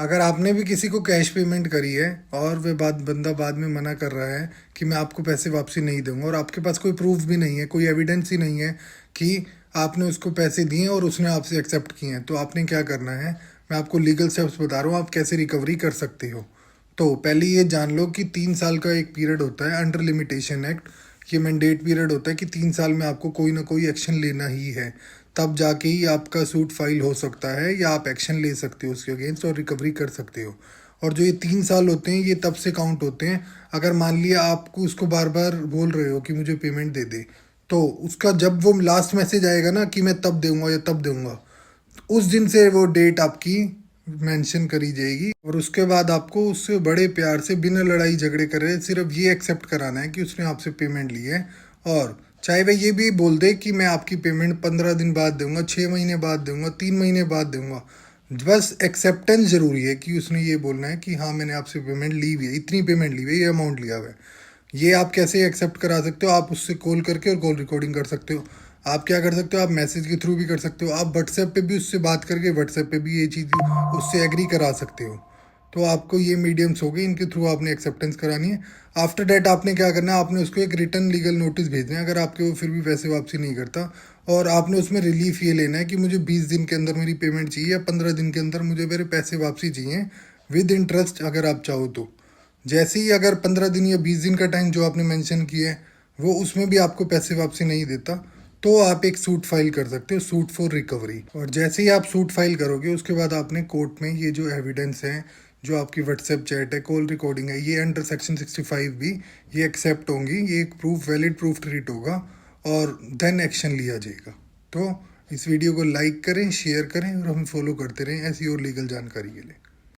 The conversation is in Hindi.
अगर आपने भी किसी को कैश पेमेंट करी है और वे बंदा बाद में मना कर रहा है कि मैं आपको पैसे वापसी नहीं दूंगा, और आपके पास कोई प्रूफ भी नहीं है, कोई एविडेंस ही नहीं है कि आपने उसको पैसे दिए और उसने आपसे एक्सेप्ट किए हैं, तो आपने क्या करना है, मैं आपको लीगल स्टेप्स बता रहा हूँ आप कैसे रिकवरी कर सकते हो। तो पहले ये जान लो कि 3 साल का एक पीरियड होता है अंडर लिमिटेशन एक्ट। ये मैंडेट पीरियड होता है कि 3 साल में आपको कोई ना कोई एक्शन लेना ही है, तब जाके ही आपका सूट फाइल हो सकता है या आप एक्शन ले सकते हो उसके अगेंस्ट और रिकवरी कर सकते हो। और जो ये 3 साल होते हैं ये तब से काउंट होते हैं अगर मान लिया आपको उसको बार बार बोल रहे हो कि मुझे पेमेंट दे दे, तो उसका जब वो लास्ट मैसेज आएगा ना कि मैं तब दूंगा या तब दूंगा, उस दिन से वो डेट आपकी मेंशन करी जाएगी, और उसके बाद आपको उससे बड़े प्यार से बिना लड़ाई झगड़े करे सिर्फ ये एक्सेप्ट कराना है कि उसने आपसे पेमेंट ली है। और चाहे वह ये भी बोल दे कि मैं आपकी पेमेंट 15 दिन बाद दूंगा, 6 महीने बाद दूंगा, 3 महीने बाद दूंगा, बस एक्सेप्टेंस जरूरी है कि उसने ये बोलना है कि हाँ मैंने आपसे पेमेंट ली हुई है, इतनी पेमेंट ली हुई है, ये अमाउंट लिया हुआ है। ये आप कैसे एक्सेप्ट करा सकते हो, आप उससे कॉल करके और कॉल रिकॉर्डिंग कर सकते हो। आप क्या कर सकते हो, आप मैसेज के थ्रू भी कर सकते हो, आप व्हाट्सएप पे भी उससे बात करके व्हाट्सएप पे भी ये चीज़ उससे एग्री करा सकते हो। तो आपको ये मीडियम्स हो गए, इनके थ्रू आपने एक्सेप्टेंस करानी है। आफ्टर डेट आपने क्या करना है, आपने उसको एक रिटर्न लीगल नोटिस भेजना है अगर आपके वो फिर भी पैसे वापसी नहीं करता, और आपने उसमें रिलीफ ये लेना है कि मुझे 20 दिन के अंदर मेरी पेमेंट चाहिए या 15 दिन के अंदर मुझे मेरे पैसे वापसी चाहिए विद इंटरेस्ट अगर आप चाहो तो। जैसे ही अगर 15 दिन या 20 दिन का टाइम जो आपने मेंशन किया है वो उसमें भी आपको पैसे वापसी नहीं देता, तो आप एक सूट फाइल कर सकते हो, सूट फॉर रिकवरी। और जैसे ही आप सूट फाइल करोगे उसके बाद आपने कोर्ट में ये जो एविडेंस है, जो आपकी व्हाट्सएप चैट है, कॉल रिकॉर्डिंग है, ये अंडर सेक्शन 65 भी ये एक्सेप्ट होंगी, ये एक प्रूफ, वैलिड प्रूफ ट्रीट होगा और देन एक्शन लिया जाएगा। तो इस वीडियो को लाइक करें, शेयर करें और हमें फॉलो करते रहें ऐसी और लीगल जानकारी के लिए।